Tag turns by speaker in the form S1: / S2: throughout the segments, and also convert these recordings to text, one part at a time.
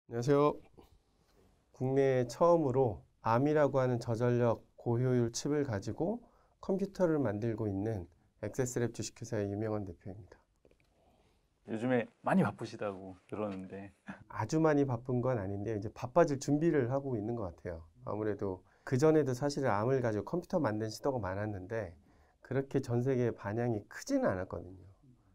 S1: 안녕하세요. 국내에 처음으로 암이라고 하는 저전력 고효율 칩을 가지고 컴퓨터를 만들고 있는 액세스랩 주식회사의 유명한 대표입니다.
S2: 요즘에 많이 바쁘시다고 들었는데.
S1: 아주 많이 바쁜 건 아닌데 이제 바빠질 준비를 하고 있는 것 같아요. 아무래도 그전에도 사실은 암을 가지고 컴퓨터 만든 시도가 많았는데 그렇게 전 세계에 반향이 크지는 않았거든요.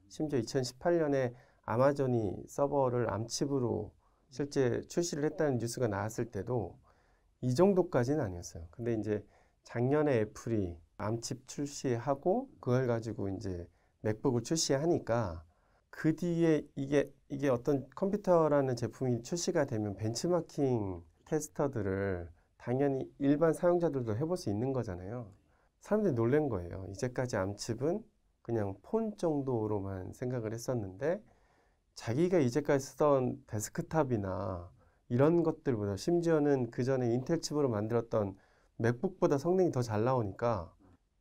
S1: 심지어 2018년에 아마존이 서버를 암칩으로 실제 출시를 했다는 뉴스가 나왔을 때도 이 정도까지는 아니었어요. 근데 이제 작년에 애플이 암칩 출시하고 그걸 가지고 이제 맥북을 출시하니까 그 뒤에 이게 어떤 컴퓨터라는 제품이 출시가 되면 벤치마킹 테스터들을 당연히 일반 사용자들도 해볼 수 있는 거잖아요. 사람들이 놀란 거예요. 이제까지 암칩은 그냥 폰 정도로만 생각을 했었는데 자기가 이제까지 쓰던 데스크탑이나 이런 것들보다 심지어는 그 전에 인텔 칩으로 만들었던 맥북보다 성능이 더 잘 나오니까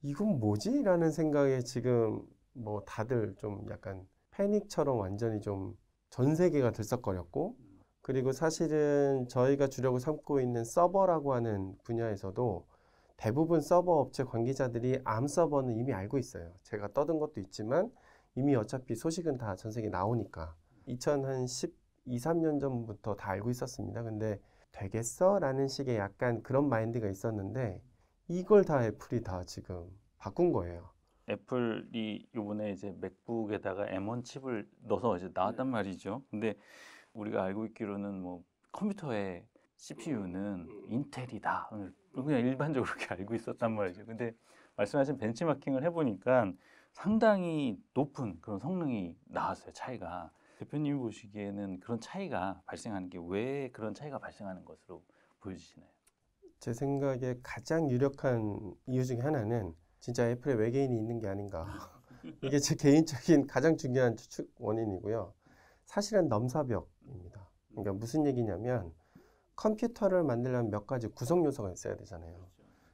S1: 이건 뭐지? 라는 생각에 지금 뭐 다들 좀 약간 패닉처럼 완전히 좀 전 세계가 들썩거렸고 그리고 사실은 저희가 주력을 삼고 있는 서버라고 하는 분야에서도 대부분 서버 업체 관계자들이 암 서버는 이미 알고 있어요. 제가 떠든 것도 있지만 이미 어차피 소식은 다 전 세계에 나오니까 2012, 3년 전부터 다 알고 있었습니다. 근데 되겠어? 라는 식의 약간 그런 마인드가 있었는데 이걸 다 애플이 다 지금 바꾼 거예요.
S2: 애플이 요번에 이제 맥북에다가 M1 칩을 넣어서 이제 나왔단 말이죠. 근데 우리가 알고 있기로는 뭐 컴퓨터의 CPU는 인텔이다. 그냥 일반적으로 그렇게 알고 있었단 말이죠. 근데 말씀하신 벤치마킹을 해보니까 상당히 높은 그런 성능이 나왔어요. 차이가. 대표님이 보시기에는 그런 차이가 발생하는 게 왜 그런 차이가 발생하는 것으로 보여지시나요?
S1: 제 생각에 가장 유력한 이유 중에 하나는 진짜 애플에 외계인이 있는 게 아닌가. 이게 제 개인적인 가장 중요한 추측 원인이고요. 사실은 넘사벽입니다. 그러니까 무슨 얘기냐면 컴퓨터를 만들려면 몇 가지 구성 요소가 있어야 되잖아요.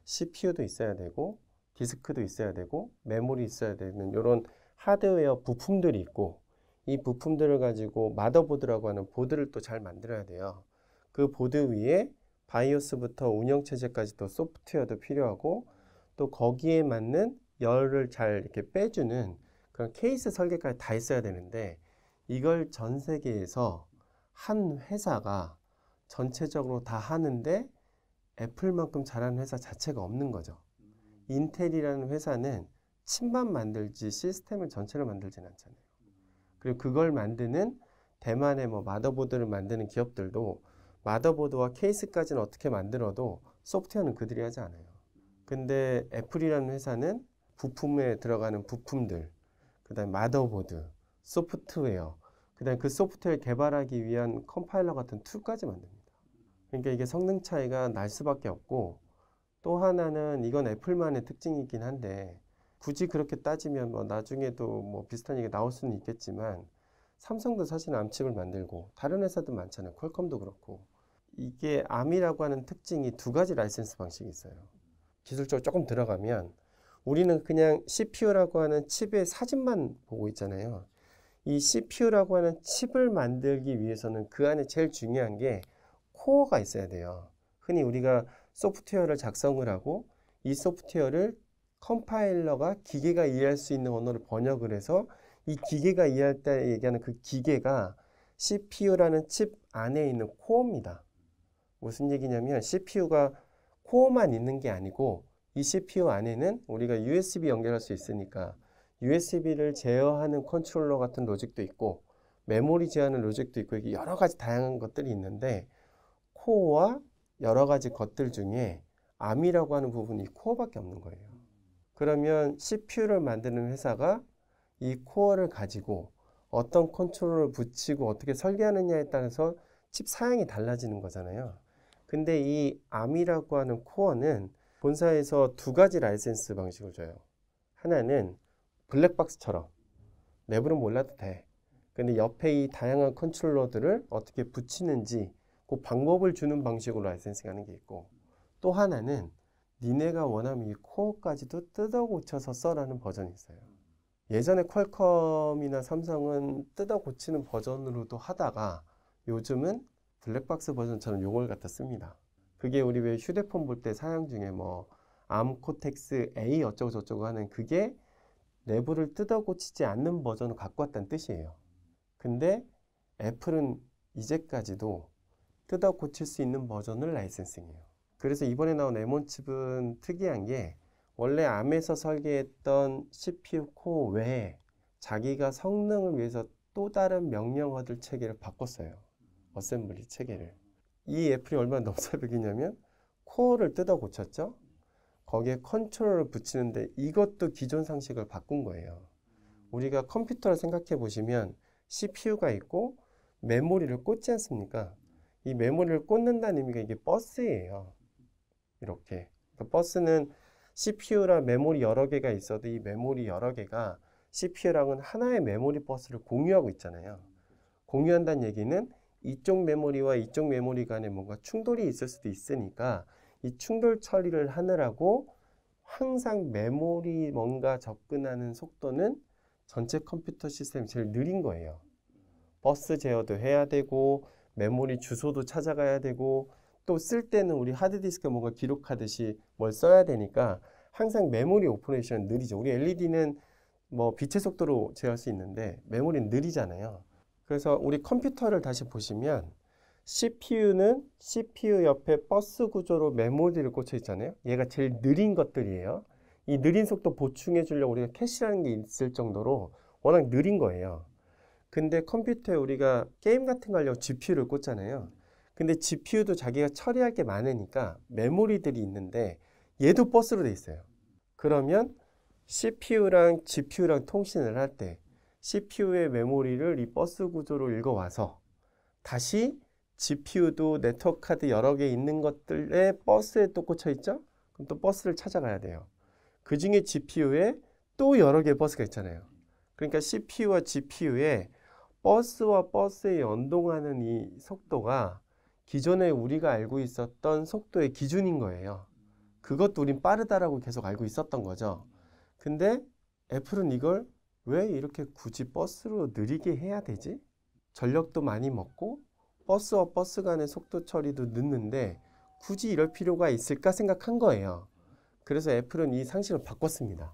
S1: CPU도 있어야 되고 디스크도 있어야 되고 메모리 있어야 되는 이런 하드웨어 부품들이 있고 이 부품들을 가지고 마더보드라고 하는 보드를 또 잘 만들어야 돼요. 그 보드 위에 바이오스부터 운영체제까지 또 소프트웨어도 필요하고 또 거기에 맞는 열을 잘 이렇게 빼주는 그런 케이스 설계까지 다 있어야 되는데 이걸 전 세계에서 한 회사가 전체적으로 다 하는데 애플만큼 잘하는 회사 자체가 없는 거죠. 인텔이라는 회사는 칩만 만들지 시스템을 전체를 만들진 않잖아요. 그리고 그걸 만드는 대만의 뭐 마더보드를 만드는 기업들도 마더보드와 케이스까지는 어떻게 만들어도 소프트웨어는 그들이 하지 않아요. 근데 애플이라는 회사는 부품에 들어가는 부품들, 그다음에 마더보드, 소프트웨어, 그다음에 그 소프트웨어를 개발하기 위한 컴파일러 같은 툴까지 만듭니다. 그러니까 이게 성능 차이가 날 수밖에 없고 또 하나는 이건 애플만의 특징이긴 한데 굳이 그렇게 따지면 뭐 나중에도 뭐 비슷한 얘기 나올 수는 있겠지만 삼성도 사실 암칩을 만들고 다른 회사도 많잖아요. 퀄컴도 그렇고 이게 암이라고 하는 특징이 두 가지 라이센스 방식이 있어요. 기술적으로 조금 들어가면 우리는 그냥 CPU라고 하는 칩의 사진만 보고 있잖아요. 이 CPU라고 하는 칩을 만들기 위해서는 그 안에 제일 중요한 게 코어가 있어야 돼요. 흔히 우리가 소프트웨어를 작성을 하고 이 소프트웨어를 컴파일러가 기계가 이해할 수 있는 언어를 번역을 해서 이 기계가 이해할 때 얘기하는 그 기계가 CPU라는 칩 안에 있는 코어입니다. 무슨 얘기냐면 CPU가 코어만 있는 게 아니고 이 CPU 안에는 우리가 USB 연결할 수 있으니까 USB를 제어하는 컨트롤러 같은 로직도 있고 메모리 제어하는 로직도 있고 이게 여러 가지 다양한 것들이 있는데 코어와 여러 가지 것들 중에 암이라고 하는 부분이 코어밖에 없는 거예요. 그러면 CPU를 만드는 회사가 이 코어를 가지고 어떤 컨트롤을 붙이고 어떻게 설계하느냐에 따라서 칩 사양이 달라지는 거잖아요. 근데 이 암이라고 하는 코어는 본사에서 두 가지 라이센스 방식을 줘요. 하나는 블랙박스처럼 내부는 몰라도 돼. 근데 옆에 이 다양한 컨트롤러들을 어떻게 붙이는지 그 방법을 주는 방식으로 라이센싱 하는 게 있고 또 하나는 니네가 원하면 이 코어까지도 뜯어 고쳐서 써라는 버전이 있어요. 예전에 퀄컴이나 삼성은 뜯어 고치는 버전으로도 하다가 요즘은 블랙박스 버전처럼 용어를 갖다 씁니다. 그게 우리 왜 휴대폰 볼 때 사양 중에 뭐 암코텍스 A 어쩌고 저쩌고 하는 그게 내부를 뜯어 고치지 않는 버전을 갖고 왔다는 뜻이에요. 근데 애플은 이제까지도 뜯어 고칠 수 있는 버전을 라이센싱해요. 그래서 이번에 나온 M1 칩은 특이한 게 원래 암에서 설계했던 CPU 코어 외에 자기가 성능을 위해서 또 다른 명령 얻을 체계를 바꿨어요. 어셈블리 체계를. 이 애플이 얼마나 넘사벽이냐면 코어를 뜯어 고쳤죠. 거기에 컨트롤을 붙이는데 이것도 기존 상식을 바꾼 거예요. 우리가 컴퓨터를 생각해 보시면 CPU가 있고 메모리를 꽂지 않습니까? 이 메모리를 꽂는다는 의미가 이게 버스예요. 이렇게. 그러니까 버스는 CPU랑 메모리 여러 개가 있어도 이 메모리 여러 개가 CPU랑은 하나의 메모리 버스를 공유하고 있잖아요. 공유한다는 얘기는 이쪽 메모리와 이쪽 메모리 간에 뭔가 충돌이 있을 수도 있으니까 이 충돌 처리를 하느라고 항상 메모리 뭔가 접근하는 속도는 전체 컴퓨터 시스템이 제일 느린 거예요. 버스 제어도 해야 되고 메모리 주소도 찾아가야 되고 또 쓸 때는 우리 하드디스크에 뭔가 기록하듯이 뭘 써야 되니까 항상 메모리 오퍼레이션은 느리죠. 우리 LED는 뭐 빛의 속도로 제어할 수 있는데 메모리는 느리잖아요. 그래서 우리 컴퓨터를 다시 보시면 CPU는 CPU 옆에 버스 구조로 메모리를 꽂혀 있잖아요. 얘가 제일 느린 것들이에요. 이 느린 속도 보충해 주려고 우리가 캐시라는 게 있을 정도로 워낙 느린 거예요. 근데 컴퓨터에 우리가 게임 같은 거 하려고 GPU를 꽂잖아요. 근데 GPU도 자기가 처리할 게 많으니까 메모리들이 있는데 얘도 버스로 돼 있어요. 그러면 CPU랑 GPU랑 통신을 할 때 CPU의 메모리를 이 버스 구조로 읽어와서 다시 GPU도 네트워크 카드 여러 개 있는 것들에 버스에 또 꽂혀 있죠? 그럼 또 버스를 찾아가야 돼요. 그 중에 GPU에 또 여러 개의 버스가 있잖아요. 그러니까 CPU와 GPU에 버스와 버스에 연동하는 이 속도가 기존에 우리가 알고 있었던 속도의 기준인 거예요. 그것도 우린 빠르다라고 계속 알고 있었던 거죠. 근데 애플은 이걸 왜 이렇게 굳이 버스로 느리게 해야 되지? 전력도 많이 먹고 버스와 버스 간의 속도 처리도 늦는데 굳이 이럴 필요가 있을까 생각한 거예요. 그래서 애플은 이 상식을 바꿨습니다.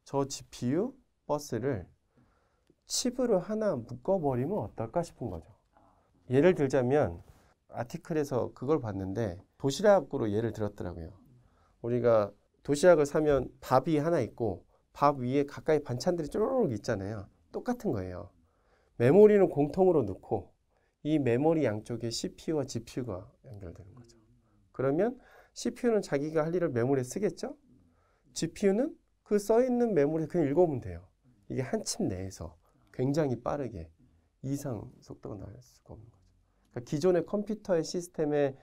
S1: 저 GPU 버스를 칩으로 하나 묶어버리면 어떨까 싶은 거죠. 예를 들자면 아티클에서 그걸 봤는데 도시락으로 예를 들었더라고요. 우리가 도시락을 사면 밥이 하나 있고 밥 위에 가까이 반찬들이 쪼르륵 있잖아요. 똑같은 거예요. 메모리는 공통으로 넣고 이 메모리 양쪽에 CPU와 GPU가 연결되는 거죠. 그러면 CPU는 자기가 할 일을 메모리에 쓰겠죠? GPU는 그 써있는 메모리에 그냥 읽어보면 돼요. 이게 한 칩 내에서 굉장히 빠르게 이상 속도가 날 수가 없는 거죠. 그러니까 기존의 컴퓨터의 시스템에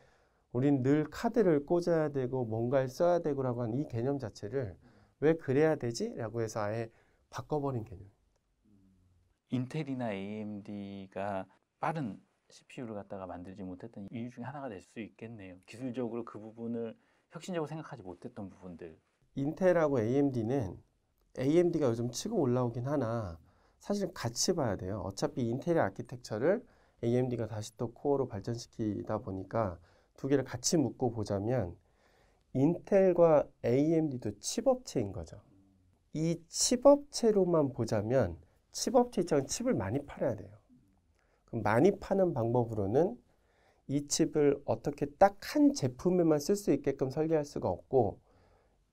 S1: 우린 늘 카드를 꽂아야 되고 뭔가를 써야 되고라고 하는 이 개념 자체를 왜 그래야 되지? 라고 해서 아예 바꿔버린 개념.
S2: 인텔이나 AMD가 빠른 CPU를 갖다가 만들지 못했던 이유 중에 하나가 될 수 있겠네요. 기술적으로 그 부분을 혁신적으로 생각하지 못했던 부분들.
S1: 인텔하고 AMD는 AMD가 요즘 치고 올라오긴 하나 사실 같이 봐야 돼요. 어차피 인텔의 아키텍처를 AMD가 다시 또 코어로 발전시키다 보니까 두 개를 같이 묶고 보자면 인텔과 AMD도 칩업체인 거죠. 이 칩업체로만 보자면 칩업체 입장은 칩을 많이 팔아야 돼요. 그럼 많이 파는 방법으로는 이 칩을 어떻게 딱 한 제품에만 쓸 수 있게끔 설계할 수가 없고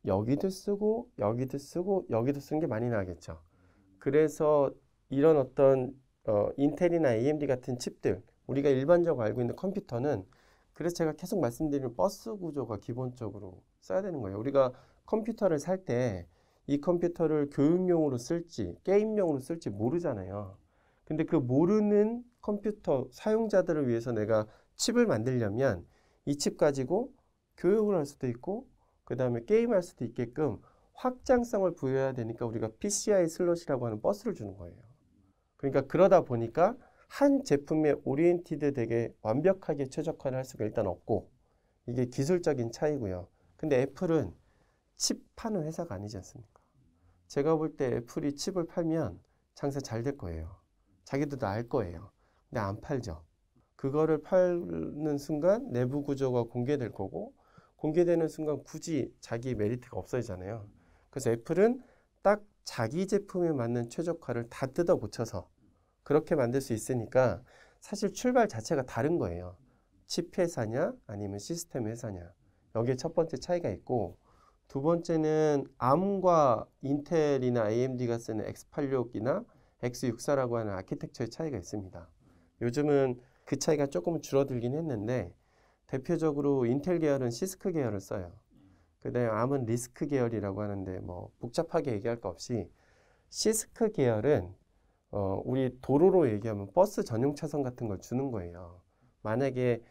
S1: 여기도 쓰고 여기도 쓰고 여기도 쓰는 게 많이 나겠죠. 그래서 이런 어떤 인텔이나 AMD 같은 칩들 우리가 일반적으로 알고 있는 컴퓨터는 그래서 제가 계속 말씀드리는 버스 구조가 기본적으로 써야 되는 거예요. 우리가 컴퓨터를 살 때 이 컴퓨터를 교육용으로 쓸지 게임용으로 쓸지 모르잖아요. 근데 그 모르는 컴퓨터 사용자들을 위해서 내가 칩을 만들려면 이 칩 가지고 교육을 할 수도 있고 그 다음에 게임할 수도 있게끔 확장성을 부여해야 되니까 우리가 PCI 슬롯이라고 하는 버스를 주는 거예요. 그러니까 그러다 보니까 한 제품에 오리엔티드 되게 완벽하게 최적화를 할 수가 일단 없고 이게 기술적인 차이고요. 근데 애플은 칩 파는 회사가 아니지 않습니까? 제가 볼 때 애플이 칩을 팔면 장사 잘 될 거예요. 자기들도 알 거예요. 근데 안 팔죠. 그거를 팔는 순간 내부 구조가 공개될 거고 공개되는 순간 굳이 자기 메리트가 없어지잖아요. 그래서 애플은 딱 자기 제품에 맞는 최적화를 다 뜯어 고쳐서 그렇게 만들 수 있으니까 사실 출발 자체가 다른 거예요. 칩 회사냐 아니면 시스템 회사냐. 여기에 첫 번째 차이가 있고 두 번째는 ARM과 인텔이나 AMD가 쓰는 X86이나 X64라고 하는 아키텍처의 차이가 있습니다. 요즘은 그 차이가 조금 줄어들긴 했는데 대표적으로 인텔 계열은 시스크 계열을 써요. 그다음에 ARM은 리스크 계열이라고 하는데 뭐 복잡하게 얘기할 거 없이 시스크 계열은 우리 도로로 얘기하면 버스 전용 차선 같은 걸 주는 거예요. 만약에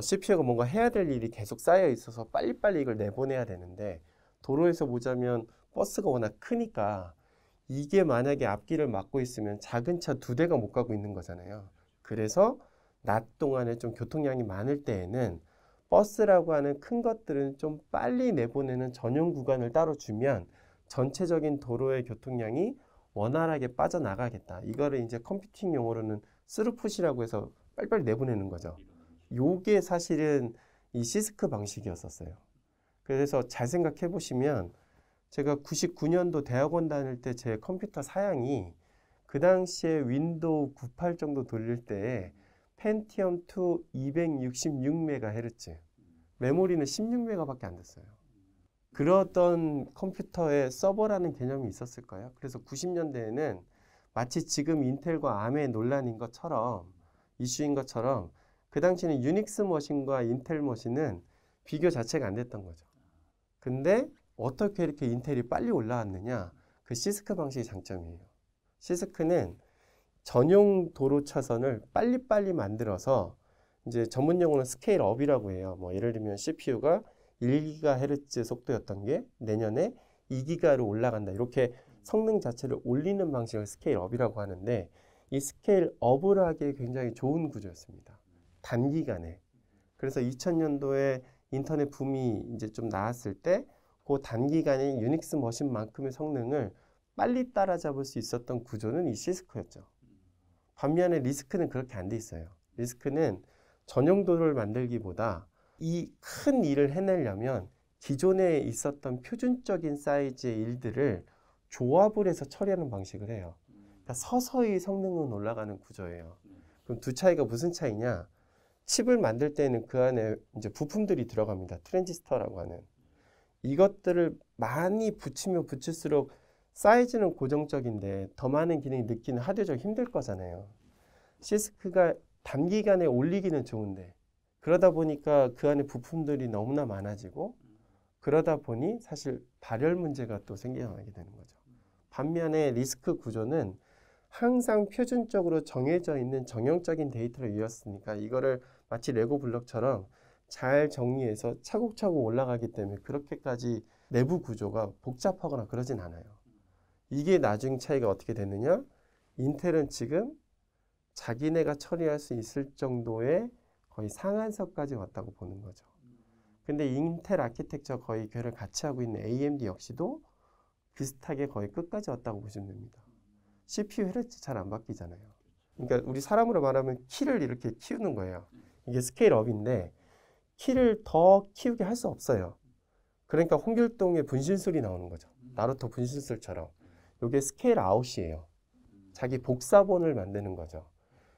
S1: CPU가 뭔가 해야 될 일이 계속 쌓여 있어서 빨리빨리 이걸 내보내야 되는데 도로에서 보자면 버스가 워낙 크니까 이게 만약에 앞길을 막고 있으면 작은 차 2대가 못 가고 있는 거잖아요. 그래서 낮 동안에 좀 교통량이 많을 때에는 버스라고 하는 큰 것들은 좀 빨리 내보내는 전용 구간을 따로 주면 전체적인 도로의 교통량이 원활하게 빠져나가겠다. 이거를 이제 컴퓨팅 용어로는 스루풋이라고 해서 빨리빨리 내보내는 거죠. 요게 사실은 이 시스크 방식이었었어요. 그래서 잘 생각해 보시면 제가 99년도 대학원 다닐 때 제 컴퓨터 사양이 그 당시에 윈도우 98 정도 돌릴 때 펜티엄 2 266MHz 메모리는 16MB밖에 안 됐어요. 그러던 컴퓨터에 서버라는 개념이 있었을까요? 그래서 90년대에는 마치 지금 인텔과 ARM의 논란인 것처럼 이슈인 것처럼 그 당시에는 유닉스 머신과 인텔 머신은 비교 자체가 안 됐던 거죠. 근데 어떻게 이렇게 인텔이 빨리 올라왔느냐? 그 시스크 방식의 장점이에요. 시스크는 전용 도로 차선을 빨리빨리 만들어서 이제 전문 용어는 스케일업이라고 해요. 뭐 예를 들면 CPU가 1GHz 속도였던 게 내년에 2GHz로 올라간다. 이렇게 성능 자체를 올리는 방식을 스케일업이라고 하는데 이 스케일업을 하기에 굉장히 좋은 구조였습니다. 단기간에. 그래서 2000년도에 인터넷 붐이 이제 좀 나왔을 때 그 단기간에 유닉스 머신만큼의 성능을 빨리 따라잡을 수 있었던 구조는 이 시스크였죠. 반면에 리스크는 그렇게 안 돼 있어요. 리스크는 전용 도로를 만들기보다 이 큰 일을 해내려면 기존에 있었던 표준적인 사이즈의 일들을 조합을 해서 처리하는 방식을 해요. 그러니까 서서히 성능은 올라가는 구조예요. 그럼 두 차이가 무슨 차이냐? 칩을 만들 때는 그 안에 이제 부품들이 들어갑니다. 트랜지스터라고 하는. 이것들을 많이 붙이면 붙일수록 사이즈는 고정적인데 더 많은 기능이 넣기는 하드적으로 힘들 거잖아요. 시스크가 단기간에 올리기는 좋은데 그러다 보니까 그 안에 부품들이 너무나 많아지고 그러다 보니 사실 발열 문제가 또 생겨나게 되는 거죠. 반면에 리스크 구조는 항상 표준적으로 정해져 있는 정형적인 데이터를 이었으니까 이거를 마치 레고 블록처럼 잘 정리해서 차곡차곡 올라가기 때문에 그렇게까지 내부 구조가 복잡하거나 그러진 않아요. 이게 나중 차이가 어떻게 됐느냐? 인텔은 지금 자기네가 처리할 수 있을 정도의 거의 상한선까지 왔다고 보는 거죠. 근데 인텔 아키텍처 거의 걔를 같이 하고 있는 AMD 역시도 비슷하게 거의 끝까지 왔다고 보시면 됩니다. CPU 헤르츠 잘 안 바뀌잖아요. 그러니까 우리 사람으로 말하면 키를 이렇게 키우는 거예요. 이게 스케일업인데 키를 더 키우게 할 수 없어요. 그러니까 홍길동의 분신술이 나오는 거죠. 나루토 분신술처럼. 이게 스케일 아웃이에요. 자기 복사본을 만드는 거죠.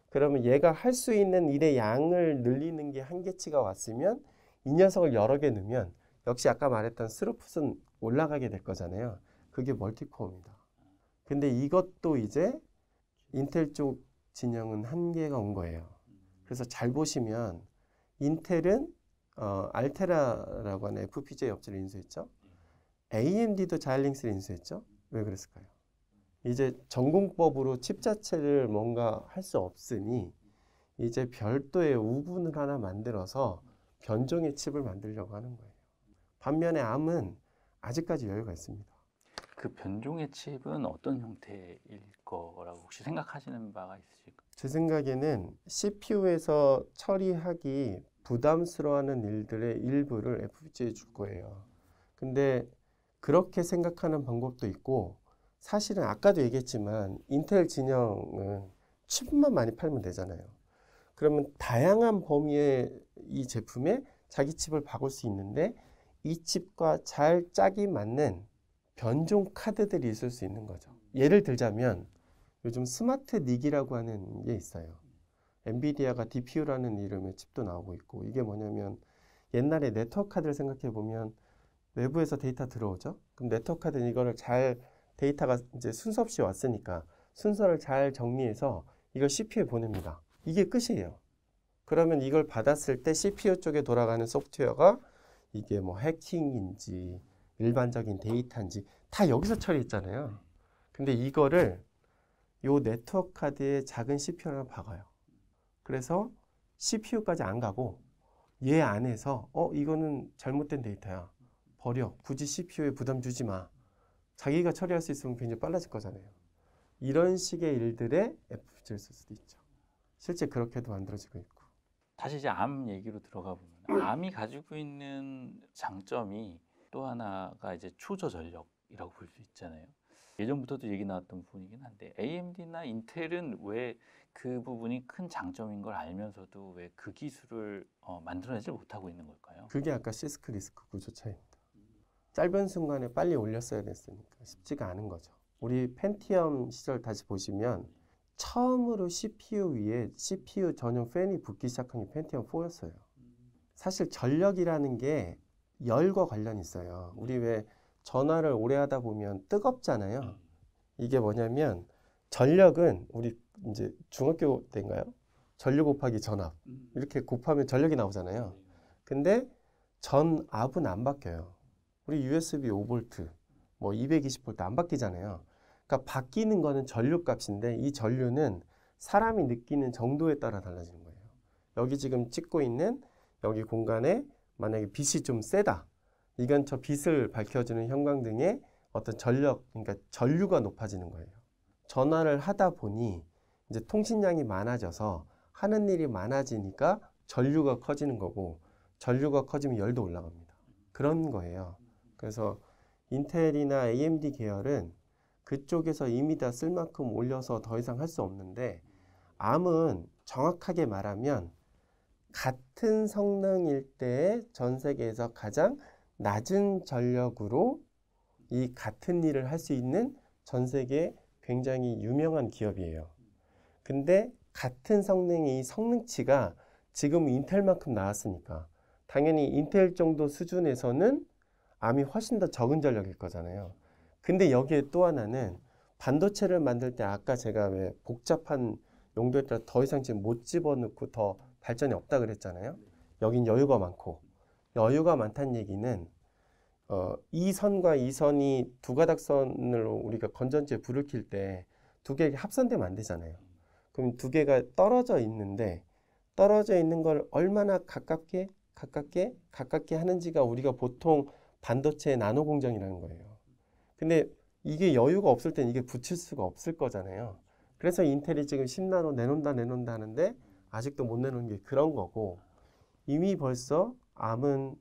S1: 그러면 얘가 할 수 있는 일의 양을 늘리는 게 한계치가 왔으면 이 녀석을 여러 개 넣으면 역시 아까 말했던 스루풋은 올라가게 될 거잖아요. 그게 멀티코어입니다. 근데 이것도 이제 인텔 쪽 진영은 한계가 온 거예요. 그래서 잘 보시면 인텔은 알테라라고 하는 FPGA 업체를 인수했죠. AMD도 자일링스를 인수했죠. 왜 그랬을까요? 이제 전공법으로 칩 자체를 뭔가 할 수 없으니 이제 별도의 우분을 하나 만들어서 변종의 칩을 만들려고 하는 거예요. 반면에 ARM은 아직까지 여유가 있습니다.
S2: 그 변종의 칩은 어떤 형태일 거라고 혹시 생각하시는 바가 있으실까요?
S1: 제 생각에는 CPU에서 처리하기 부담스러워하는 일들의 일부를 FPGA에 줄 거예요. 근데 그렇게 생각하는 방법도 있고 사실은 아까도 얘기했지만 인텔 진영은 칩만 많이 팔면 되잖아요. 그러면 다양한 범위의 이 제품에 자기 칩을 박을 수 있는데 이 칩과 잘 짝이 맞는 변종 카드들이 있을 수 있는 거죠. 예를 들자면 요즘 스마트 닉이라고 하는 게 있어요. 엔비디아가 DPU라는 이름의 칩도 나오고 있고, 이게 뭐냐면 옛날에 네트워크 카드를 생각해 보면 외부에서 데이터 들어오죠. 그럼 네트워크 카드는 이거를 잘 데이터가 이제 순서 없이 왔으니까 순서를 잘 정리해서 이걸 CPU에 보냅니다. 이게 끝이에요. 그러면 이걸 받았을 때 CPU 쪽에 돌아가는 소프트웨어가 이게 뭐 해킹인지 일반적인 데이터인지 다 여기서 처리했잖아요. 근데 이거를 요 네트워크 카드에 작은 CPU를 박아요. 그래서 CPU까지 안 가고 얘 안에서 이거는 잘못된 데이터야. 버려. 굳이 CPU에 부담 주지 마. 자기가 처리할 수 있으면 굉장히 빨라질 거잖아요. 이런 식의 일들에 FPGA를 쓸 수도 있죠. 실제 그렇게도 만들어지고 있고.
S2: 다시 이제 암 얘기로 들어가 보면 암이 가지고 있는 장점이 또 하나가 이제 초저전력이라고 볼 수 있잖아요. 예전부터도 얘기 나왔던 부분이긴 한데 AMD나 인텔은 왜 그 부분이 큰 장점인 걸 알면서도 왜 그 기술을 만들어내지 못하고 있는 걸까요?
S1: 그게 아까 시스크 리스크 구조 차이입니다. 짧은 순간에 빨리 올렸어야 됐으니까 쉽지가 않은 거죠. 우리 펜티엄 시절 다시 보시면 처음으로 CPU 위에 CPU 전용 팬이 붙기 시작한 게 펜티엄 4였어요. 사실 전력이라는 게 열과 관련이 있어요. 우리 왜 전화를 오래 하다 보면 뜨겁잖아요. 이게 뭐냐면 전력은 우리 이제 중학교 때인가요? 전류 곱하기 전압 이렇게 곱하면 전력이 나오잖아요. 근데 전압은 안 바뀌어요. 우리 USB 5V, 뭐 220V 안 바뀌잖아요. 그러니까 바뀌는 거는 전류 값인데 이 전류는 사람이 느끼는 정도에 따라 달라지는 거예요. 여기 지금 찍고 있는 여기 공간에 만약에 빛이 좀 세다. 이건 저 빛을 밝혀주는 형광등의 어떤 전력, 그러니까 전류가 높아지는 거예요. 전화를 하다 보니 이제 통신량이 많아져서 하는 일이 많아지니까 전류가 커지는 거고 전류가 커지면 열도 올라갑니다. 그런 거예요. 그래서 인텔이나 AMD 계열은 그쪽에서 이미 다 쓸 만큼 올려서 더 이상 할 수 없는데 암은 정확하게 말하면 같은 성능일 때 전 세계에서 가장 낮은 전력으로 이 같은 일을 할 수 있는 전 세계 굉장히 유명한 기업이에요. 근데 같은 성능의 이 성능치가 지금 인텔만큼 나왔으니까 당연히 인텔 정도 수준에서는 암이 훨씬 더 적은 전력일 거잖아요. 근데 여기에 또 하나는 반도체를 만들 때 아까 제가 왜 복잡한 용도에 따라 더 이상 지금 못 집어넣고 더 발전이 없다 그랬잖아요. 여긴 여유가 많고 여유가 많다는 얘기는 이 선과 이 선이 두 가닥선으로 우리가 건전지에 불을 켤 때 두 개가 합선되면 안 되잖아요. 그럼 두 개가 떨어져 있는데 떨어져 있는 걸 얼마나 가깝게 하는지가 우리가 보통 반도체의 나노 공정이라는 거예요. 근데 이게 여유가 없을 땐 이게 붙일 수가 없을 거잖아요. 그래서 인텔이 지금 10나노 내놓는다 하는데 아직도 못 내놓은 게 그런 거고 이미 벌써 암은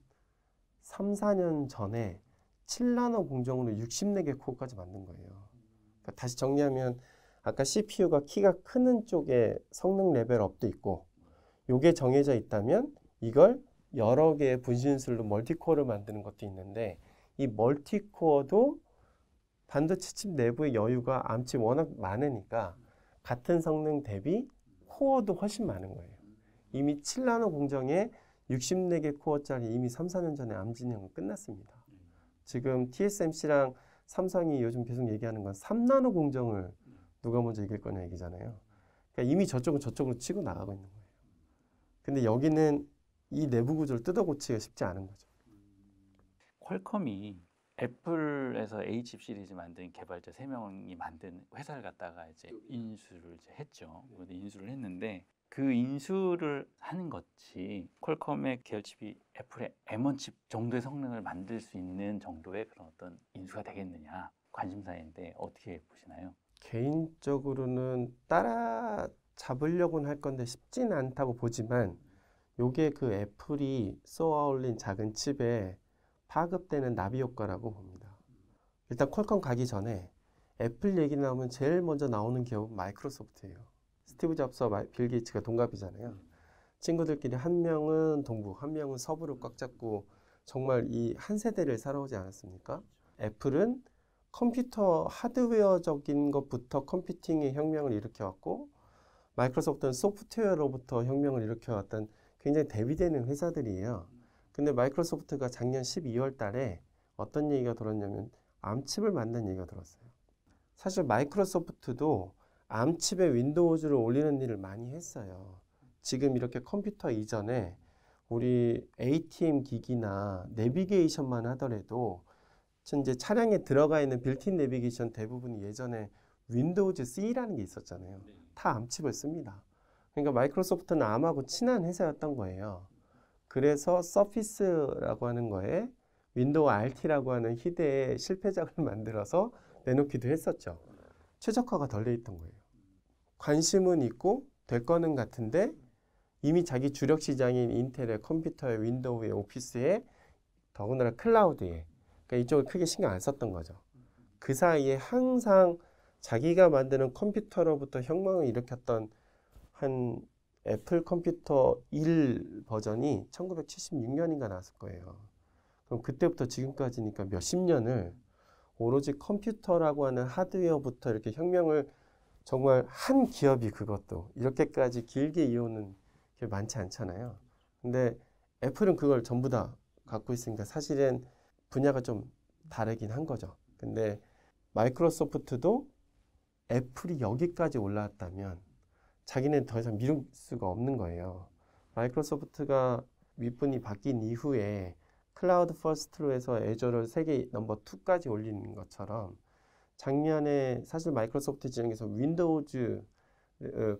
S1: 3, 4년 전에 7나노 공정으로 64개 코어까지 만든 거예요. 그러니까 다시 정리하면 아까 CPU가 키가 크는 쪽에 성능 레벨업도 있고 요게 정해져 있다면 이걸 여러 개의 분신술로 멀티코어를 만드는 것도 있는데 이 멀티코어도 반도체 칩 내부의 여유가 암칩 워낙 많으니까 같은 성능 대비 코어도 훨씬 많은 거예요. 이미 7나노 공정에 64개 코어짜리 이미 3, 4년 전에 암 진영은 끝났습니다. 지금 TSMC랑 삼성이 요즘 계속 얘기하는 건 3나노 공정을 누가 먼저 이길 거냐 얘기잖아요. 그러니까 이미 저쪽은 저쪽으로 치고 나가고 있는 거예요. 근데 여기는 이 내부 구조를 뜯어 고치기가 쉽지 않은 거죠.
S2: 퀄컴이 애플에서 A칩 시리즈 만든 개발자 3명이 만든 회사를 갖다가 이제 인수를 이제 했죠. 인수를 했는데 그 인수를 하는 것이 퀄컴의 계열칩이 애플의 M1 칩 정도의 성능을 만들 수 있는 정도의 그런 어떤 인수가 되겠느냐 관심사인데 어떻게 보시나요?
S1: 개인적으로는 따라잡으려고는 할 건데 쉽지는 않다고 보지만 요게 그 애플이 쏘아 올린 작은 칩에 파급되는 나비 효과라고 봅니다. 일단 퀄컴 가기 전에 애플 얘기 나오면 제일 먼저 나오는 기업은 마이크로소프트예요. 스티브 잡스와 빌 게이츠가 동갑이잖아요. 친구들끼리 한 명은 동부, 한 명은 서부를 꽉 잡고 정말 이 한 세대를 살아오지 않았습니까? 애플은 컴퓨터 하드웨어적인 것부터 컴퓨팅의 혁명을 일으켜왔고 마이크로소프트는 소프트웨어로부터 혁명을 일으켜왔던 굉장히 대비되는 회사들이에요. 근데 마이크로소프트가 작년 12월 달에 어떤 얘기가 들었냐면 암칩을 만든 얘기가 들었어요. 사실 마이크로소프트도 암칩에 윈도우즈를 올리는 일을 많이 했어요. 지금 이렇게 컴퓨터 이전에 우리 ATM 기기나 내비게이션만 하더라도 이제 차량에 들어가 있는 빌트인 내비게이션 대부분이 예전에 윈도우즈 C라는 게 있었잖아요. 다 암칩을 씁니다. 그러니까 마이크로소프트는 암하고 친한 회사였던 거예요. 그래서 서피스라고 하는 거에 윈도우 RT라고 하는 희대의 실패작을 만들어서 내놓기도 했었죠. 최적화가 덜 돼 있던 거예요. 관심은 있고 될 거는 같은데 이미 자기 주력 시장인 인텔의 컴퓨터에 윈도우에 오피스에 더군다나 클라우드에 그러니까 이쪽을 크게 신경 안 썼던 거죠. 그 사이에 항상 자기가 만드는 컴퓨터로부터 혁명을 일으켰던 한 애플 컴퓨터 1 버전이 1976년인가 나왔을 거예요. 그럼 그때부터 지금까지니까 몇십 년을 오로지 컴퓨터라고 하는 하드웨어부터 이렇게 혁명을 정말 한 기업이 그것도 이렇게까지 길게 이어오는 게 많지 않잖아요. 근데 애플은 그걸 전부 다 갖고 있으니까 사실은 분야가 좀 다르긴 한 거죠. 근데 마이크로소프트도 애플이 여기까지 올라왔다면 자기는 더 이상 미룰 수가 없는 거예요. 마이크로소프트가 윗분이 바뀐 이후에 클라우드 퍼스트로 해서 애저를 세계 넘버 2까지 올리는 것처럼 작년에 사실 마이크로소프트 진영에서 윈도우즈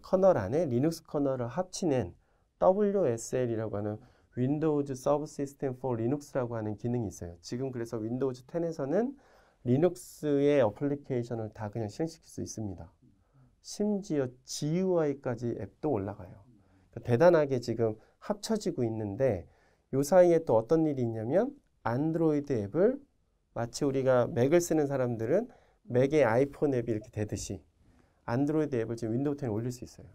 S1: 커널 안에 리눅스 커널을 합치는 WSL이라고 하는 윈도우즈 서브 시스템 for 리눅스라고 하는 기능이 있어요. 지금 그래서 윈도우즈 10에서는 리눅스의 어플리케이션을 다 그냥 실행시킬 수 있습니다. 심지어 GUI까지 앱도 올라가요. 그러니까 대단하게 지금 합쳐지고 있는데 요 사이에 또 어떤 일이 있냐면 안드로이드 앱을 마치 우리가 맥을 쓰는 사람들은 맥의 아이폰 앱이 이렇게 되듯이 안드로이드 앱을 지금 윈도우 10에 올릴 수 있어요.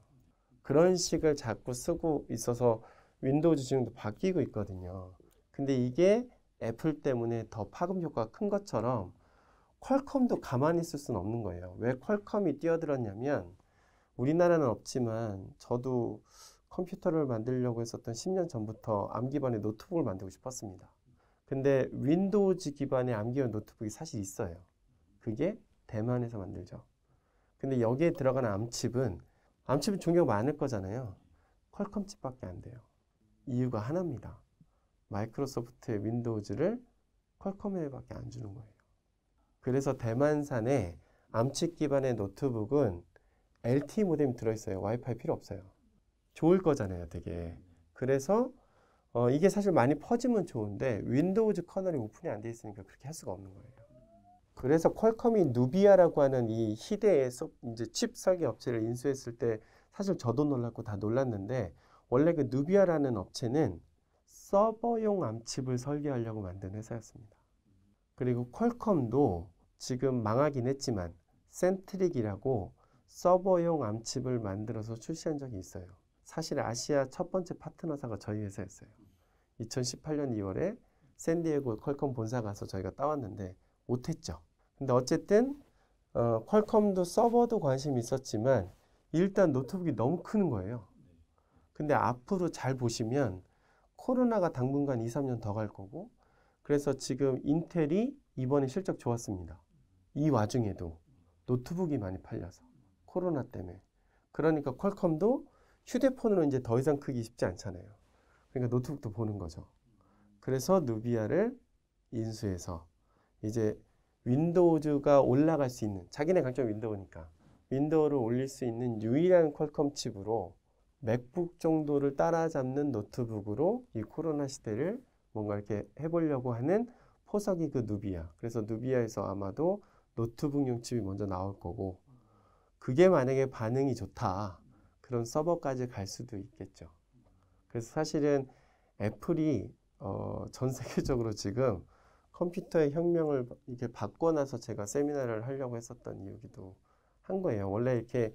S1: 그런 식을 자꾸 쓰고 있어서 윈도우즈 지금도 바뀌고 있거든요. 근데 이게 애플 때문에 더 파급 효과가 큰 것처럼 퀄컴도 가만히 있을 수는 없는 거예요. 왜 퀄컴이 뛰어들었냐면 우리나라는 없지만 저도 컴퓨터를 만들려고 했었던 10년 전부터 암 기반의 노트북을 만들고 싶었습니다. 근데 윈도우즈 기반의 암 기반 노트북이 사실 있어요. 그게 대만에서 만들죠. 근데 여기에 들어가는 암칩은 종류가 많을 거잖아요. 퀄컴 칩밖에 안 돼요. 이유가 하나입니다. 마이크로소프트의 윈도우즈를 퀄컴에밖에 안 주는 거예요. 그래서 대만산의 암칩 기반의 노트북은 LTE 모뎀이 들어있어요. 와이파이 필요 없어요. 좋을 거잖아요, 되게. 그래서 이게 사실 많이 퍼지면 좋은데 윈도우즈 커널이 오픈이 안 돼 있으니까 그렇게 할 수가 없는 거예요. 그래서 퀄컴이 누비아라고 하는 이 희대의 이제 칩 설계 업체를 인수했을 때 사실 저도 놀랐고 다 놀랐는데 원래 그 누비아라는 업체는 서버용 암칩을 설계하려고 만든 회사였습니다. 그리고 퀄컴도 지금 망하긴 했지만 센트릭이라고 서버용 암칩을 만들어서 출시한 적이 있어요. 사실 아시아 첫 번째 파트너사가 저희 회사였어요. 2018년 2월에 샌디에고 퀄컴 본사 가서 저희가 따왔는데 못했죠. 근데 어쨌든 퀄컴도 서버도 관심이 있었지만 일단 노트북이 너무 크는 거예요. 근데 앞으로 잘 보시면 코로나가 당분간 2, 3년 더 갈 거고 그래서 지금 인텔이 이번에 실적 좋았습니다. 이 와중에도 노트북이 많이 팔려서 코로나 때문에 그러니까 퀄컴도 휴대폰으로 이제 더 이상 크기 쉽지 않잖아요. 그러니까 노트북도 보는 거죠. 그래서 누비아를 인수해서 이제 윈도우즈가 올라갈 수 있는 자기네 강점 윈도우니까 윈도우를 올릴 수 있는 유일한 퀄컴 칩으로 맥북 정도를 따라잡는 노트북으로 이 코로나 시대를 뭔가 이렇게 해보려고 하는 포석이 그 누비아. 그래서 누비아에서 아마도 노트북용 칩이 먼저 나올 거고 그게 만약에 반응이 좋다. 그런 서버까지 갈 수도 있겠죠. 그래서 사실은 애플이 전 세계적으로 지금 컴퓨터의 혁명을 이렇게 받고 나서 제가 세미나를 하려고 했었던 이유기도 한 거예요. 원래 이렇게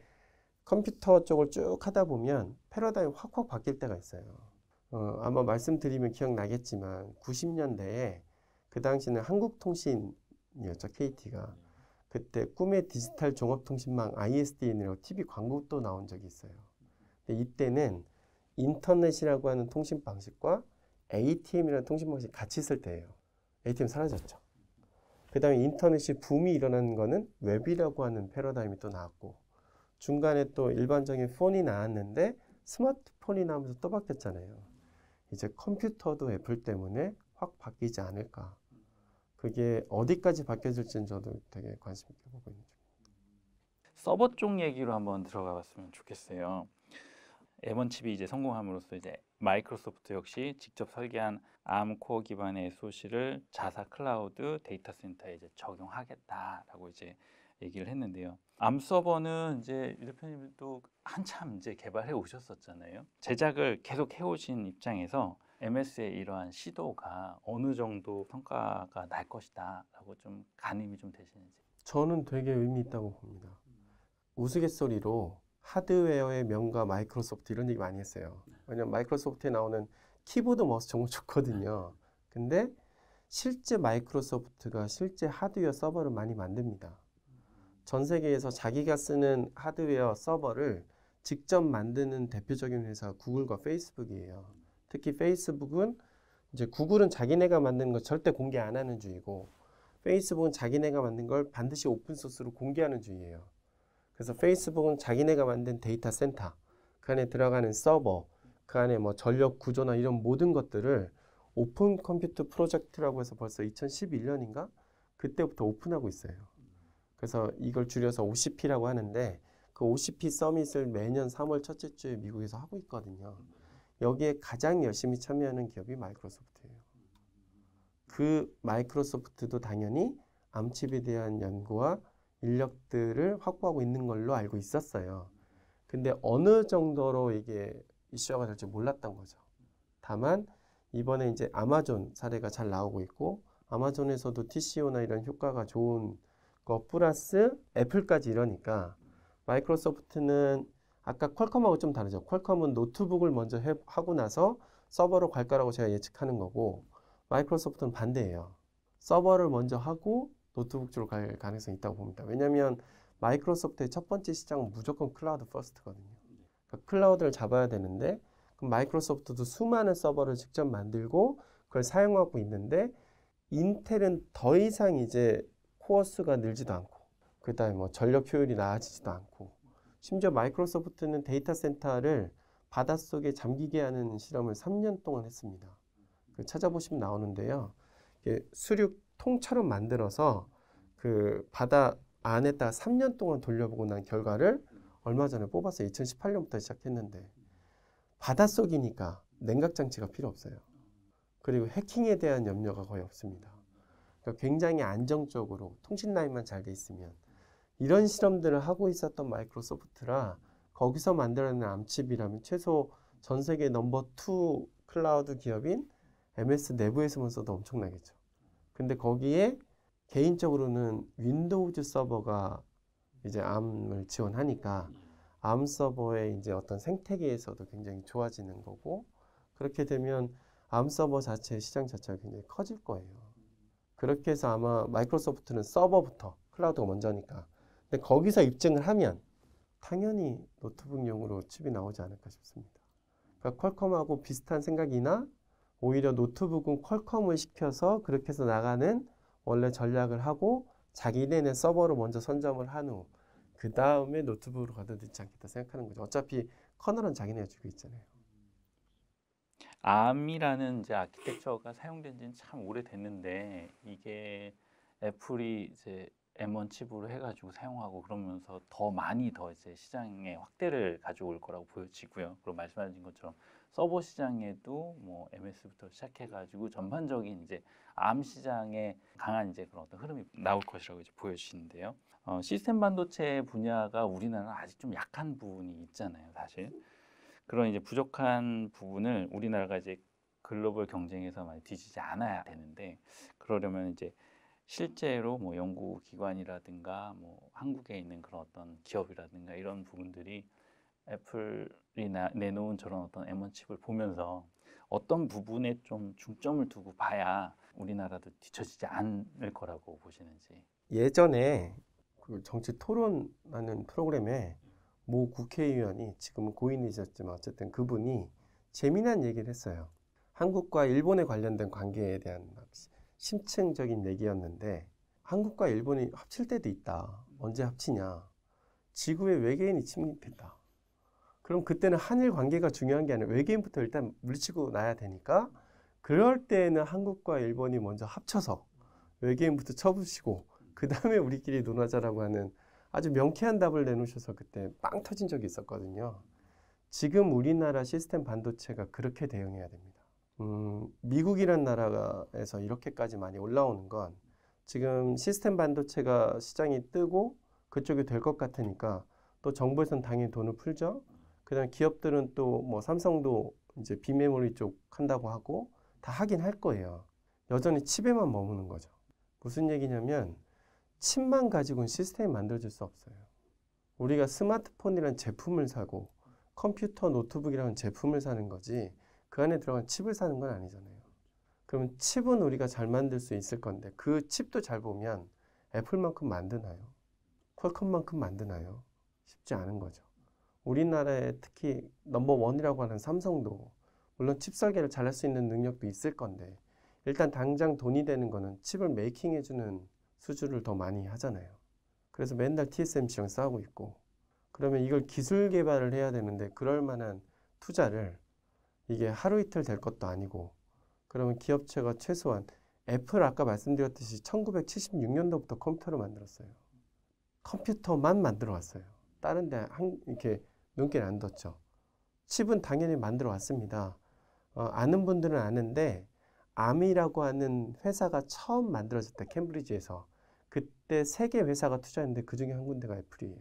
S1: 컴퓨터 쪽을 쭉 하다 보면 패러다임이 확확 바뀔 때가 있어요. 아마 말씀드리면 기억나겠지만 90년대에 그 당시는 한국통신이었죠, KT가. 그때 꿈의 디지털 종합통신망 ISDN이라고 TV 광고도 나온 적이 있어요. 근데 이때는 인터넷이라고 하는 통신 방식과 ATM이라는 통신 방식이 같이 있을 때예요. ATM 사라졌죠. 그 다음에 인터넷이 붐이 일어나는 거는 웹이라고 하는 패러다임이 또 나왔고, 중간에 또 일반적인 폰이 나왔는데 스마트폰이 나오면서 또 바뀌었잖아요. 이제 컴퓨터도 애플 때문에 확 바뀌지 않을까. 그게 어디까지 바뀌어질지는 저도 되게 관심 있게 보고 있는 중입니다.
S2: 서버 쪽 얘기로 한번 들어가 봤으면 좋겠어요. M1 칩이 이제 성공함으로써 이제 마이크로소프트 역시 직접 설계한 ARM 코어 기반의 SoC를 자사 클라우드 데이터 센터에 이제 적용하겠다라고 이제 얘기를 했는데요. ARM 서버는 이제 유 대표님도 한참 이제 개발해 오셨었잖아요. 제작을 계속 해오신 입장에서 MS의 이러한 시도가 어느 정도 성과가 날 것이다라고 좀 가늠이 좀 되시는지.
S1: 저는 되게 의미 있다고 봅니다. 우스갯소리로 하드웨어의 명가 마이크로소프트 이런 얘기 많이 했어요. 왜냐면 마이크로소프트에 나오는 키보드 마우스 정말 좋거든요. 근데 실제 마이크로소프트가 실제 하드웨어 서버를 많이 만듭니다. 전 세계에서 자기가 쓰는 하드웨어 서버를 직접 만드는 대표적인 회사가 구글과 페이스북이에요. 특히 페이스북은 이제 구글은 자기네가 만든 거 절대 공개 안 하는 주의고, 페이스북은 자기네가 만든 걸 반드시 오픈소스로 공개하는 주의예요. 그래서 페이스북은 자기네가 만든 데이터 센터, 그 안에 들어가는 서버, 그 안에 뭐 전력 구조나 이런 모든 것들을 오픈 컴퓨터 프로젝트라고 해서 벌써 2011년인가? 그때부터 오픈하고 있어요. 그래서 이걸 줄여서 OCP라고 하는데, 그 OCP 서밋을 매년 3월 첫째 주에 미국에서 하고 있거든요. 여기에 가장 열심히 참여하는 기업이 마이크로소프트예요. 그 마이크로소프트도 당연히 암칩에 대한 연구와 인력들을 확보하고 있는 걸로 알고 있었어요. 근데 어느 정도로 이게 이슈화가 될지 몰랐던 거죠. 다만 이번에 이제 아마존 사례가 잘 나오고 있고, 아마존에서도 TCO나 이런 효과가 좋은 거 플러스 애플까지 이러니까, 마이크로소프트는 아까 퀄컴하고 좀 다르죠. 퀄컴은 노트북을 먼저 하고 나서 서버로 갈 거라고 제가 예측하는 거고, 마이크로소프트는 반대예요. 서버를 먼저 하고 노트북 쪽으로 갈 가능성이 있다고 봅니다. 왜냐하면 마이크로소프트의 첫 번째 시장은 무조건 클라우드 퍼스트거든요. 그러니까 클라우드를 잡아야 되는데, 그럼 마이크로소프트도 수많은 서버를 직접 만들고 그걸 사용하고 있는데, 인텔은 더 이상 이제 코어 수가 늘지도 않고, 그 다음에 뭐 전력 효율이 나아지지도 않고, 심지어 마이크로소프트는 데이터 센터를 바닷속에 잠기게 하는 실험을 3년 동안 했습니다. 그 찾아보시면 나오는데요. 수륙통처럼 만들어서 그 바다 안에다가 3년 동안 돌려보고 난 결과를 얼마 전에 뽑았어요. 2018년부터 시작했는데, 바닷속이니까 냉각장치가 필요 없어요. 그리고 해킹에 대한 염려가 거의 없습니다. 그러니까 굉장히 안정적으로 통신 라인만 잘 돼 있으면, 이런 실험들을 하고 있었던 마이크로소프트라 거기서 만들어낸 암칩이라면 최소 전 세계 넘버 2 클라우드 기업인 MS 내부에서만 써도 엄청나겠죠. 근데 거기에 개인적으로는 윈도우즈 서버가 이제 ARM을 지원하니까 ARM 서버의 이제 어떤 생태계에서도 굉장히 좋아지는 거고, 그렇게 되면 ARM 서버 자체의 시장 자체가 굉장히 커질 거예요. 그렇게 해서 아마 마이크로소프트는 서버부터, 클라우드가 먼저니까, 근데 거기서 입증을 하면 당연히 노트북용으로 칩이 나오지 않을까 싶습니다. 그러니까 퀄컴하고 비슷한 생각이나, 오히려 노트북은 퀄컴을 시켜서 그렇게 해서 나가는 원래 전략을 하고 자기네는 서버로 먼저 선점을 한 후 그 다음에 노트북으로 가도 늦지 않겠다 생각하는 거죠. 어차피 커널은 자기네가 주고 있잖아요.
S2: ARM이라는 이제 아키텍처가 사용된 지는 참 오래됐는데, 이게 애플이 이제 M1 칩으로 해가지고 사용하고 그러면서 더 많이 더 이제 시장에 확대를 가져올 거라고 보여지고요. 그리고 말씀하신 것처럼 서버 시장에도 뭐 MS부터 시작해가지고 전반적인 이제 ARM 시장에 강한 이제 그런 어떤 흐름이 나올 것이라고 이제 보여지는데요. 시스템 반도체 분야가 우리나라는 아직 좀 약한 부분이 있잖아요, 사실. 그런 이제 부족한 부분을 우리나라가 이제 글로벌 경쟁에서 많이 뒤지지 않아야 되는데, 그러려면 이제 실제로 뭐 연구기관이라든가 뭐 한국에 있는 그런 어떤 기업이라든가 이런 부분들이 애플이 내놓은 저런 어떤 M1 칩을 보면서 어떤 부분에 좀 중점을 두고 봐야 우리나라도 뒤처지지 않을 거라고 보시는지.
S1: 예전에 그 정치 토론하는 프로그램에 모 국회의원이 지금은 고인이셨지만 어쨌든 그분이 재미난 얘기를 했어요. 한국과 일본에 관련된 관계에 대한 심층적인 얘기였는데 한국과 일본이 합칠 때도 있다. 언제 합치냐. 지구에 외계인이 침입했다. 그럼 그때는 한일 관계가 중요한 게 아니라 외계인부터 일단 물리치고 놔야 되니까 그럴 때는 한국과 일본이 먼저 합쳐서 외계인부터 쳐부시고 그 다음에 우리끼리 논하자라고 하는 아주 명쾌한 답을 내놓으셔서 그때 빵 터진 적이 있었거든요. 지금 우리나라 시스템 반도체가 그렇게 대응해야 됩니다. 미국이란 나라에서 이렇게까지 많이 올라오는 건 지금 시스템 반도체가 시장이 뜨고 그쪽이 될 것 같으니까 또 정부에서는 당연히 돈을 풀죠. 그다음 기업들은 또 뭐 삼성도 이제 비메모리 쪽 한다고 하고 다 하긴 할 거예요. 여전히 칩에만 머무는 거죠. 무슨 얘기냐면 칩만 가지고는 시스템이 만들어질 수 없어요. 우리가 스마트폰이라는 제품을 사고 컴퓨터, 노트북이라는 제품을 사는 거지 그 안에 들어간 칩을 사는 건 아니잖아요. 그러면 칩은 우리가 잘 만들 수 있을 건데 그 칩도 잘 보면 애플만큼 만드나요? 퀄컴만큼 만드나요? 쉽지 않은 거죠. 우리나라에 특히 넘버원이라고 하는 삼성도 물론 칩 설계를 잘할 수 있는 능력도 있을 건데 일단 당장 돈이 되는 거는 칩을 메이킹해주는 수주를 더 많이 하잖아요. 그래서 맨날 TSMC랑 싸우고 있고 그러면 이걸 기술 개발을 해야 되는데 그럴 만한 투자를 이게 하루 이틀 될 것도 아니고 그러면 기업체가 최소한 애플 아까 말씀드렸듯이 1976년도부터 컴퓨터를 만들었어요. 컴퓨터만 만들어 왔어요. 다른 데 이렇게 눈길 안 뒀죠. 칩은 당연히 만들어 왔습니다. 아는 분들은 아는데 암이라고 하는 회사가 처음 만들어졌대 캠브리지에서. 그때 3개 회사가 투자했는데 그중에 한 군데가 애플이에요.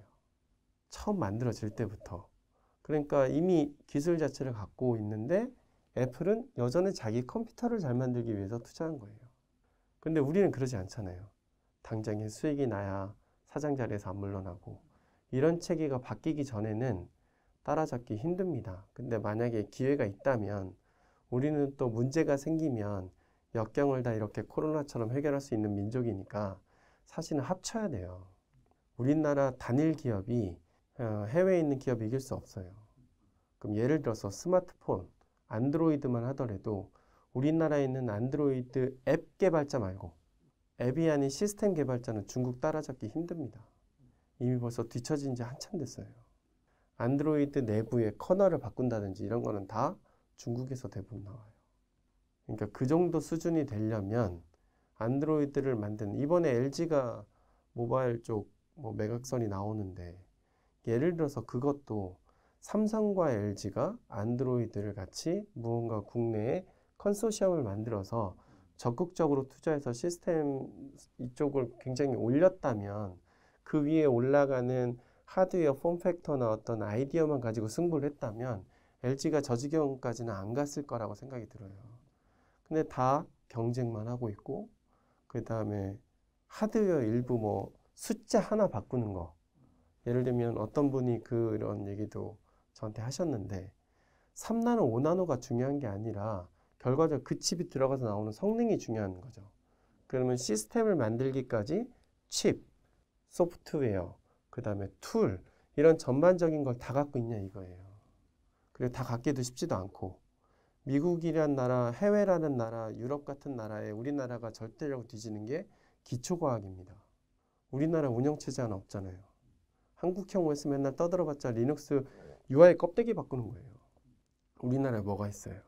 S1: 처음 만들어질 때부터. 그러니까 이미 기술 자체를 갖고 있는데 애플은 여전히 자기 컴퓨터를 잘 만들기 위해서 투자한 거예요. 근데 우리는 그러지 않잖아요. 당장에 수익이 나야 사장 자리에서 안 물러나고 이런 체계가 바뀌기 전에는 따라잡기 힘듭니다. 근데 만약에 기회가 있다면 우리는 또 문제가 생기면 역경을 다 이렇게 코로나처럼 해결할 수 있는 민족이니까 사실은 합쳐야 돼요. 우리나라 단일 기업이 해외에 있는 기업이 이길 수 없어요. 그럼 예를 들어서 스마트폰, 안드로이드만 하더라도 우리나라에 있는 안드로이드 앱 개발자 말고 앱이 아닌 시스템 개발자는 중국 따라잡기 힘듭니다. 이미 벌써 뒤처진 지 한참 됐어요. 안드로이드 내부의 커널을 바꾼다든지 이런 거는 다 중국에서 대부분 나와요. 그러니까 그 정도 수준이 되려면 안드로이드를 만드는 이번에 LG가 모바일 쪽 뭐 매각선이 나오는데 예를 들어서 그것도 삼성과 LG가 안드로이드를 같이 무언가 국내에 컨소시엄을 만들어서 적극적으로 투자해서 시스템 이쪽을 굉장히 올렸다면 그 위에 올라가는 하드웨어 폼팩터나 어떤 아이디어만 가지고 승부를 했다면 LG가 저 지경까지는 안 갔을 거라고 생각이 들어요. 근데 다 경쟁만 하고 있고 그 다음에 하드웨어 일부 뭐 숫자 하나 바꾸는 거 예를 들면 어떤 분이 그런 얘기도 저한테 하셨는데 3나노, 5나노가 중요한 게 아니라 결과적으로 그 칩이 들어가서 나오는 성능이 중요한 거죠. 그러면 시스템을 만들기까지 칩, 소프트웨어, 그 다음에 툴 이런 전반적인 걸 다 갖고 있냐 이거예요. 그리고 다 갖기도 쉽지도 않고 미국이란 나라, 해외라는 나라, 유럽 같은 나라에 우리나라가 절대적으로 뒤지는 게 기초과학입니다. 우리나라 운영체제 하나 없잖아요. 한국형 OS 맨날 떠들어봤자 리눅스 UI 껍데기 바꾸는 거예요. 우리나라에 뭐가 있어요?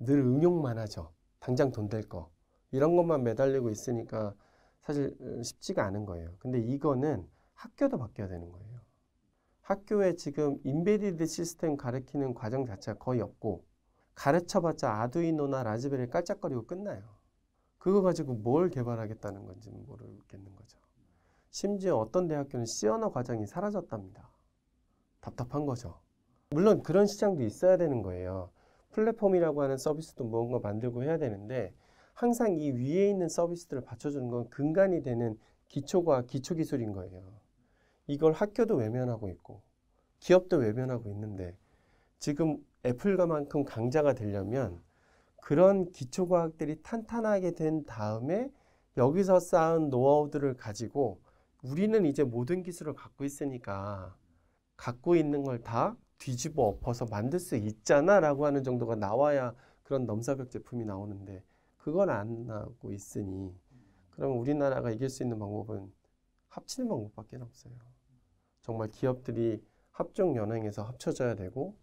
S1: 늘 응용만 하죠. 당장 돈 될 거. 이런 것만 매달리고 있으니까 사실 쉽지가 않은 거예요. 근데 이거는 학교도 바뀌어야 되는 거예요. 학교에 지금 인베디드 시스템 가르치는 과정 자체가 거의 없고 가르쳐봤자 아두이노나 라즈베리 깔짝거리고 끝나요. 그거 가지고 뭘 개발하겠다는 건지 모르겠는 거죠. 심지어 어떤 대학교는 C 언어 과정이 사라졌답니다. 답답한 거죠. 물론 그런 시장도 있어야 되는 거예요. 플랫폼이라고 하는 서비스도 무언가 만들고 해야 되는데 항상 이 위에 있는 서비스들을 받쳐주는 건 근간이 되는 기초과 기초기술인 거예요. 이걸 학교도 외면하고 있고 기업도 외면하고 있는데 지금 애플과만큼 강자가 되려면 그런 기초과학들이 탄탄하게 된 다음에 여기서 쌓은 노하우들을 가지고 우리는 이제 모든 기술을 갖고 있으니까 갖고 있는 걸 다 뒤집어 엎어서 만들 수 있잖아 라고 하는 정도가 나와야 그런 넘사벽 제품이 나오는데 그걸 안 하고 있으니 그러면 우리나라가 이길 수 있는 방법은 합치는 방법밖에 없어요. 정말 기업들이 합종연행해서 합쳐져야 되고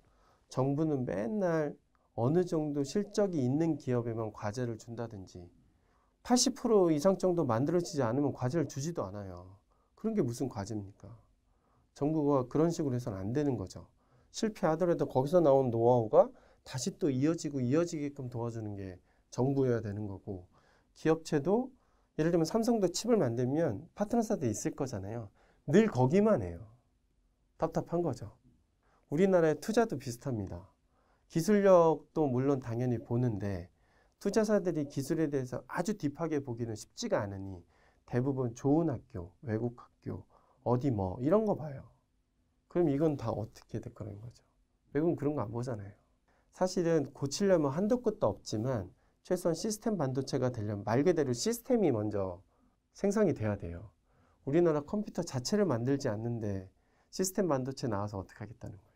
S1: 정부는 맨날 어느 정도 실적이 있는 기업에만 과제를 준다든지 80% 이상 정도 만들어지지 않으면 과제를 주지도 않아요. 그런 게 무슨 과제입니까? 정부가 그런 식으로 해서는 안 되는 거죠. 실패하더라도 거기서 나온 노하우가 다시 또 이어지게끔 도와주는 게 정부여야 되는 거고 기업체도 예를 들면 삼성도 칩을 만들면 파트너사도 있을 거잖아요. 늘 거기만 해요. 답답한 거죠. 우리나라의 투자도 비슷합니다. 기술력도 물론 당연히 보는데 투자사들이 기술에 대해서 아주 딥하게 보기는 쉽지가 않으니 대부분 좋은 학교, 외국 학교, 어디 뭐 이런 거 봐요. 그럼 이건 다 어떻게 될 거라는 거죠. 외국은 그런 거 안 보잖아요. 사실은 고치려면 한도 끝도 없지만 최소한 시스템 반도체가 되려면 말 그대로 시스템이 먼저 생성이 돼야 돼요. 우리나라 컴퓨터 자체를 만들지 않는데 시스템 반도체 나와서 어떻게 하겠다는 거예요.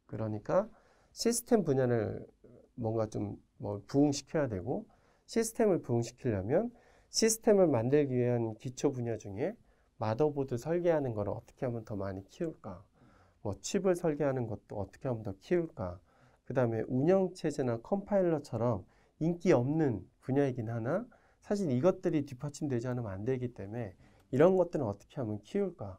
S1: 그러니까 시스템 분야를 뭔가 좀 부흥시켜야 되고 시스템을 부흥시키려면 시스템을 만들기 위한 기초 분야 중에 마더보드 설계하는 걸 어떻게 하면 더 많이 키울까? 칩을 설계하는 것도 어떻게 하면 더 키울까? 그 다음에 운영체제나 컴파일러처럼 인기 없는 분야이긴 하나 사실 이것들이 뒷받침되지 않으면 안 되기 때문에 이런 것들은 어떻게 하면 키울까?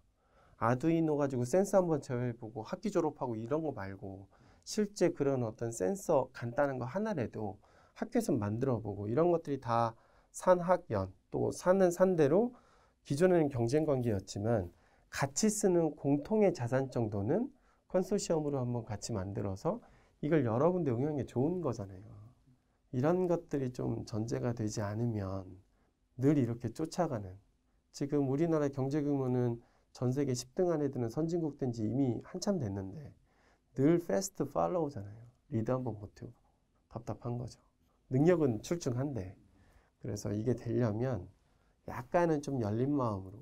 S1: 아두이노 가지고 센서 한번 제어해보고 학기 졸업하고 이런 거 말고 실제 그런 어떤 센서 간단한 거 하나라도 학교에서 만들어보고 이런 것들이 다 산학연 또 사는 산대로 기존에는 경쟁 관계였지만 같이 쓰는 공통의 자산 정도는 컨소시엄으로 한번 같이 만들어서 이걸 여러 군데 응용하는 게 좋은 거잖아요. 이런 것들이 좀 전제가 되지 않으면 늘 이렇게 쫓아가는 지금 우리나라 경제 규모는 전 세계 10등 안에 드는 선진국 된 지 이미 한참 됐는데 늘 패스트 팔로우잖아요. 리드 한번 못해보고 답답한 거죠. 능력은 출중한데 그래서 이게 되려면 약간은 좀 열린 마음으로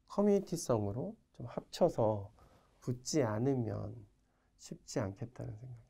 S1: 커뮤니티성으로 좀 합쳐서 붙지 않으면 쉽지 않겠다는 생각이